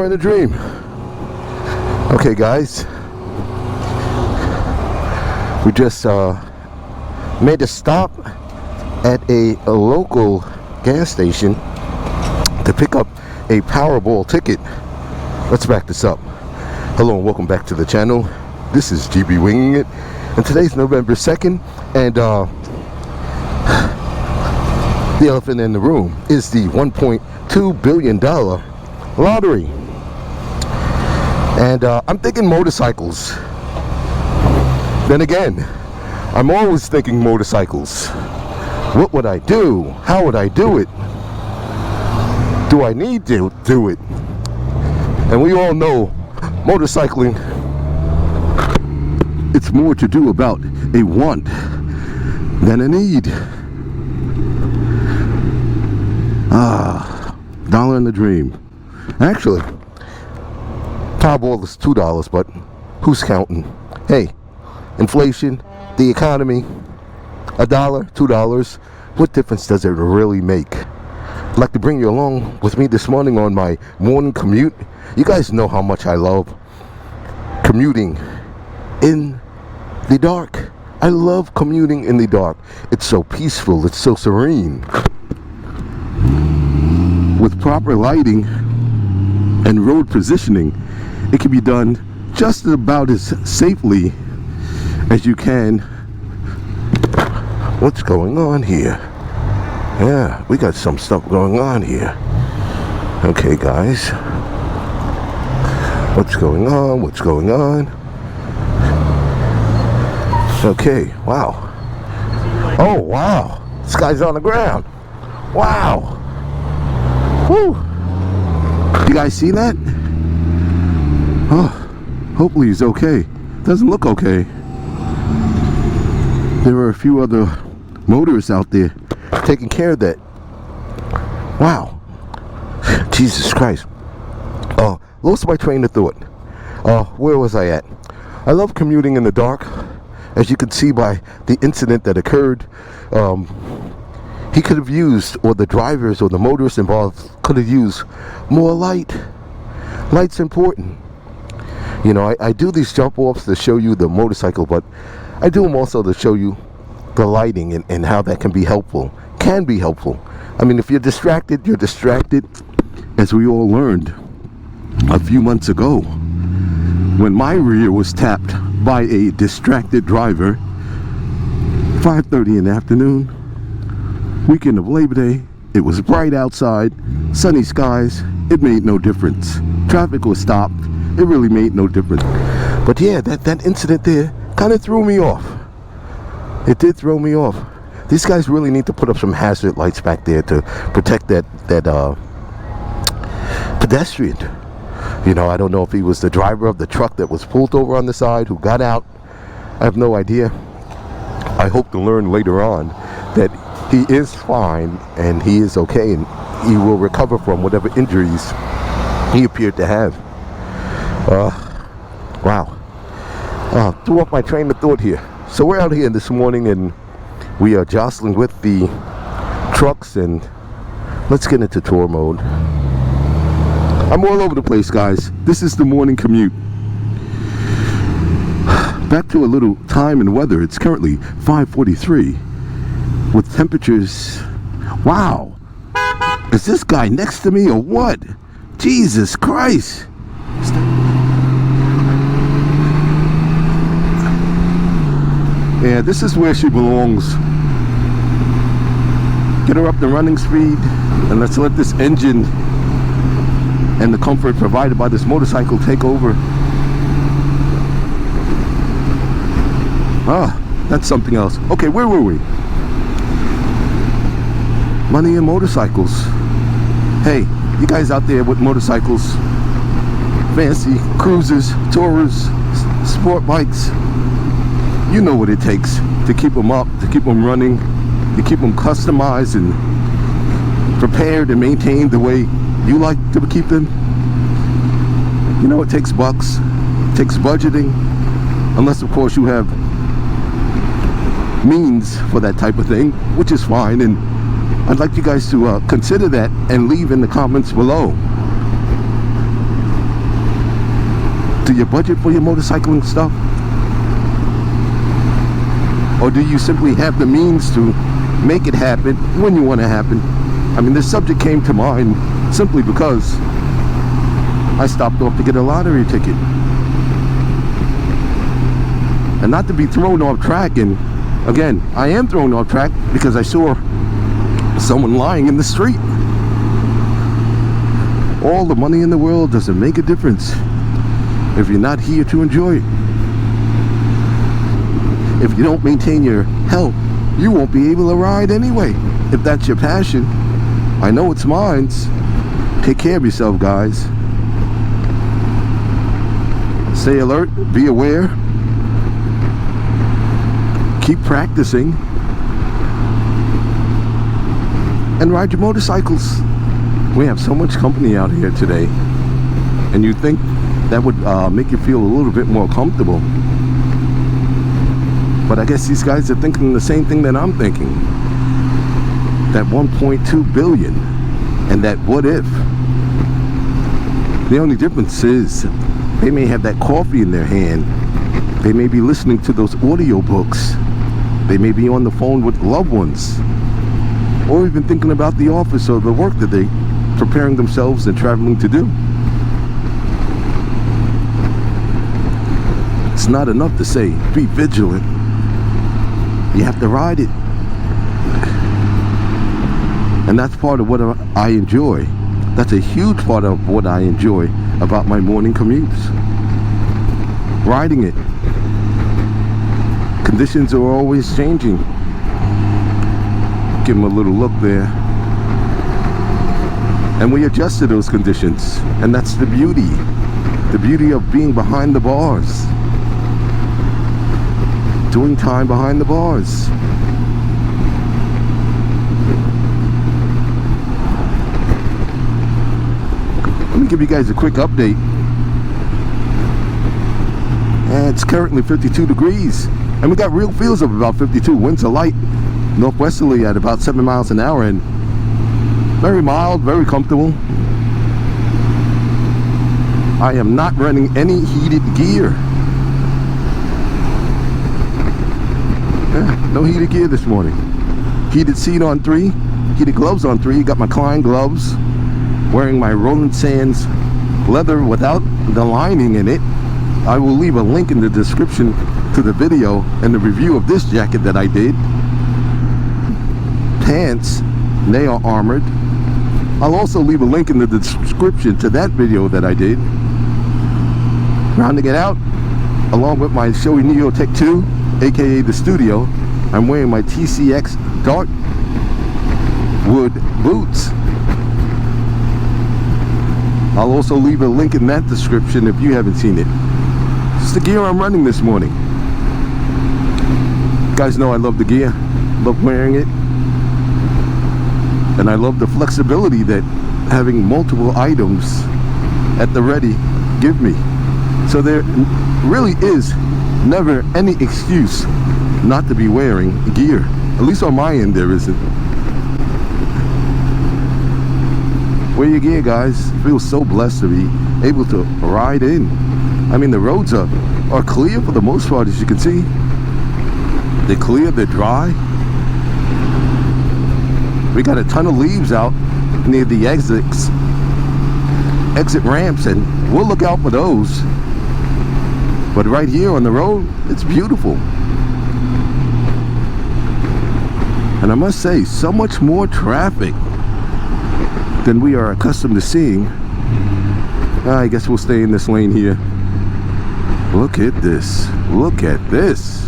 $1 in a dream. Okay guys, we just made a stop at a local gas station to pick up a Powerball ticket. Let's back this up. Hello and welcome back to the channel. This is GB Winging It, and today's November 2nd, and the elephant in the room is the $1.2 billion lottery. And I'm thinking motorcycles. Then again, I'm always thinking motorcycles. What would I do? How would I do it? Do I need to do it? And we all know motorcycling, it's more to do about a want than a need. $1 in the dream. Actually, Powerball is $2, but who's counting? Hey, inflation, the economy, $1, $2, what difference does it really make? I'd like to bring you along with me this morning on my morning commute. You guys know how much I love commuting in the dark. I love commuting in the dark. It's so peaceful, it's so serene. With proper lighting and road positioning, it can be done just about as safely as you can. What's going on here? Yeah, we got some stuff going on here. Okay, guys. What's going on? What's going on? Okay, wow. Oh, wow. This guy's on the ground. Wow. Woo. You guys see that? Oh, hopefully he's okay. Doesn't look okay. There are a few other motorists out there taking care of that. Wow. Jesus Christ. Lost my train of thought. Where was I at? I love commuting in the dark. As you can see by the incident that occurred, he could have used, or the drivers or the motorists involved could have used more light. Light's important. You know, I do these jump offs to show you the motorcycle, but I do them also to show you the lighting and how that can be helpful. Can be helpful. I mean, if you're distracted, you're distracted, as we all learned a few months ago when my rear was tapped by a distracted driver. 5:30 in the afternoon, weekend of Labor Day. It was bright outside, sunny skies. It made no difference. Traffic was stopped. It really made no difference. But yeah, that incident there kind of threw me off. It did throw me off. These guys really need to put up some hazard lights back there to protect that pedestrian. You know, I don't know if he was the driver of the truck that was pulled over on the side who got out. I have no idea. I hope to learn later on that he is fine and he is okay and he will recover from whatever injuries he appeared to have. Wow. Threw off my train of thought here. So we're out here this morning and we are jostling with the trucks, and let's get into tour mode. I'm all over the place, guys. This is the morning commute. Back to a little time and weather. It's currently 5:43 with temperatures. Wow. Is this guy next to me or what? Jesus Christ. Yeah, this is where she belongs. Get her up to running speed, and let's let this engine and the comfort provided by this motorcycle take over. That's something else. Okay, where were we? Money and motorcycles. Hey, you guys out there with motorcycles, fancy cruisers, tourers, sport bikes, you know what it takes to keep them up, to keep them running, to keep them customized and prepared and maintained the way you like to keep them. You know, it takes bucks, it takes budgeting, unless of course you have means for that type of thing, which is fine, and I'd like you guys to consider that and leave in the comments below. Do you budget for your motorcycling stuff? Or do you simply have the means to make it happen when you want to happen? I mean, this subject came to mind simply because I stopped off to get a lottery ticket. And not to be thrown off track, and again, I am thrown off track because I saw someone lying in the street. All the money in the world doesn't make a difference if you're not here to enjoy it. If you don't maintain your health, you won't be able to ride anyway. If that's your passion, I know it's mine. Take care of yourself, guys. Stay alert, be aware. Keep practicing. And ride your motorcycles. We have so much company out here today. And you'd think that would make you feel a little bit more comfortable. But I guess these guys are thinking the same thing that I'm thinking. That 1.2 billion and that what if. The only difference is they may have that coffee in their hand. They may be listening to those audio books. They may be on the phone with loved ones. Or even thinking about the office or the work that they preparing themselves and traveling to do. It's not enough to say, be vigilant. You have to ride it. And that's part of what I enjoy. That's a huge part of what I enjoy about my morning commutes. Riding it. Conditions are always changing. Give them a little look there. And we adjust to those conditions. And that's the beauty. The beauty of being behind the bars. Doing time behind the bars. Let me give you guys a quick update. And it's currently 52 degrees. And we got real feels of about 52. Winds are light. Northwesterly at about 7 miles an hour. And very mild, very comfortable. I am not running any heated gear. Yeah, no heated gear this morning. Heated seat on 3, heated gloves on 3. Got my Klein gloves. Wearing my Rolling Sands leather without the lining in it. I will leave a link in the description to the video and the review of this jacket that I did. Pants, they are armored. I'll also leave a link in the description to that video that I did. Rounding it out, along with my Shoei Neotech 2, aka the Studio, I'm wearing my TCX Dartwood boots. I'll also leave a link in that description if you haven't seen it. It's the gear I'm running this morning. You guys know I love the gear, love wearing it, and I love the flexibility that having multiple items at the ready give me. So there really is never any excuse not to be wearing gear. At least on my end there isn't. Wear your gear, guys. I feel so blessed to be able to ride in. I mean, the roads are clear for the most part, as you can see. They're clear, they're dry. We got a ton of leaves out near the exit ramps, and we'll look out for those. But right here on the road, it's beautiful. And I must say, so much more traffic than we are accustomed to seeing. I guess we'll stay in this lane here. Look at this. Look at this.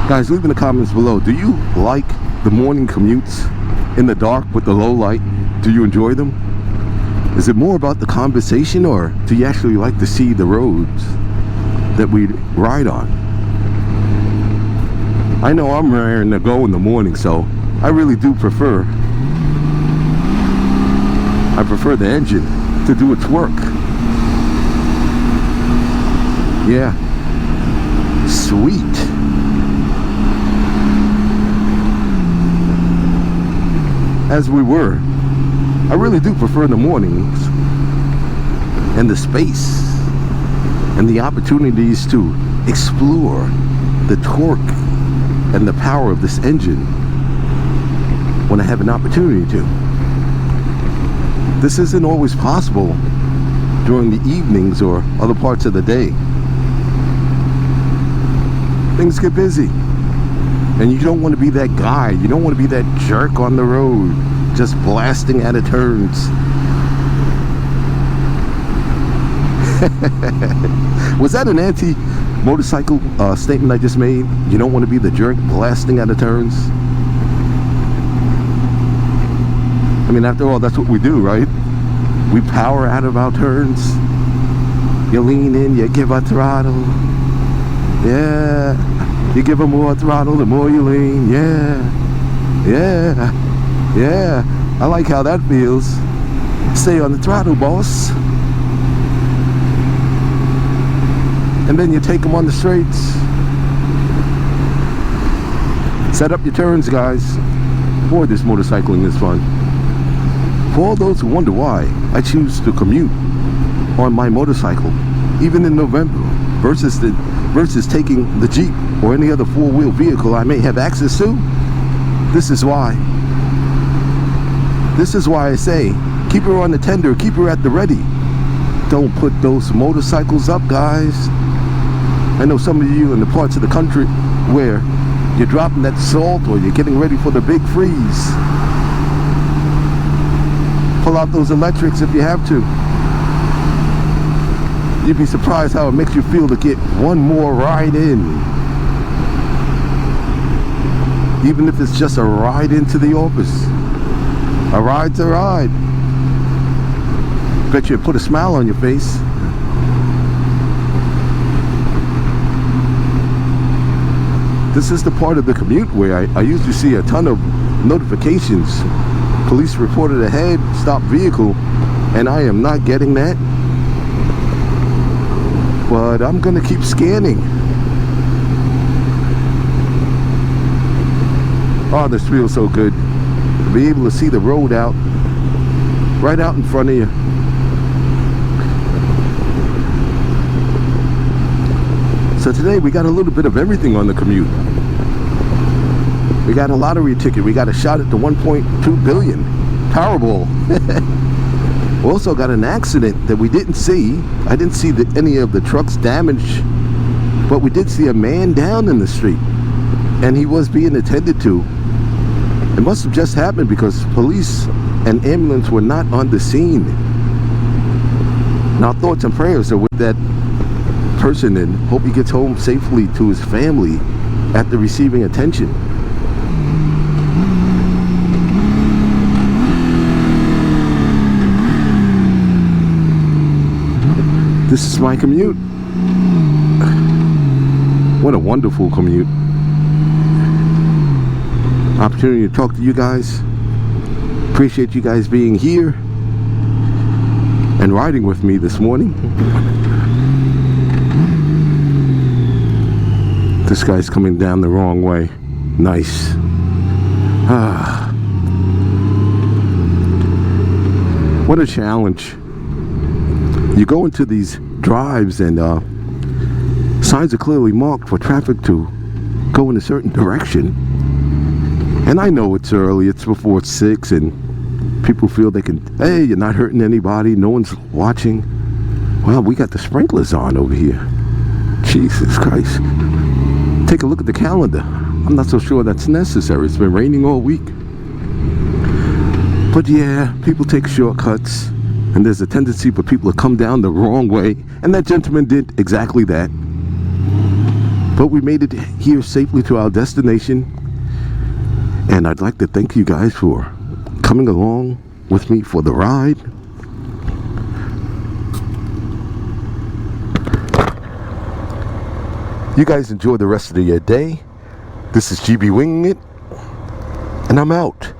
Guys, leave in the comments below. Do you like the morning commutes in the dark with the low light? Do you enjoy them? Is it more about the conversation, or do you actually like to see the roads that we ride on? I know I'm raring to go in the morning, so I really do prefer the engine to do its work. Yeah. Sweet. As we were I really do prefer the mornings and the space and the opportunities to explore the torque and the power of this engine when I have an opportunity to. This isn't always possible during the evenings or other parts of the day. Things get busy, and you don't want to be that guy. You don't want to be that jerk on the road just blasting out of turns. Was that an anti-motorcycle statement I just made? You don't want to be the jerk blasting out of turns? I mean, after all, that's what we do, right? We power out of our turns. You lean in, you give a throttle. Yeah. You give them more throttle, the more you lean. Yeah. Yeah. Yeah. I like how that feels. Stay on the throttle, boss. And then you take them on the straights. Set up your turns, guys. Boy, this motorcycling is fun. For all those who wonder why I choose to commute on my motorcycle, even in November, versus taking the Jeep or any other four-wheel vehicle I may have access to, this is why. This is why I say, keep her on the tender, keep her at the ready. Don't put those motorcycles up, guys. I know some of you in the parts of the country where you're dropping that salt or you're getting ready for the big freeze. Pull out those electrics if you have to. You'd be surprised how it makes you feel to get one more ride in. Even if it's just a ride into the office. A ride's a ride. Bet you put a smile on your face. This is the part of the commute where I usually see a ton of notifications. Police reported ahead, stopped vehicle, and I am not getting that. But I'm gonna keep scanning. Oh, this feels so good. To be able to see the road out, right out in front of you. So today we got a little bit of everything on the commute. We got a lottery ticket. We got a shot at the 1.2 billion Powerball. We also got an accident that we didn't see. I didn't see any of the trucks damaged, but we did see a man down in the street, and he was being attended to. It must have just happened because police and ambulance were not on the scene. And our thoughts and prayers are with that person, and hope he gets home safely to his family after receiving attention. This is my commute. What a wonderful commute. Opportunity to talk to you guys. Appreciate you guys being here and riding with me this morning. This guy's coming down the wrong way. Nice. What a challenge. You go into these drives and signs are clearly marked for traffic to go in a certain direction. And I know it's early, it's before 6, and people feel they can, hey, you're not hurting anybody, no one's watching. Well, we got the sprinklers on over here. Jesus Christ. Take a look at the calendar. I'm not so sure that's necessary. It's been raining all week. But yeah, people take shortcuts, and there's a tendency for people to come down the wrong way, and that gentleman did exactly that. But we made it here safely to our destination, and I'd like to thank you guys for coming along with me for the ride. You guys enjoy the rest of your day. This is GB Winging It, and I'm out.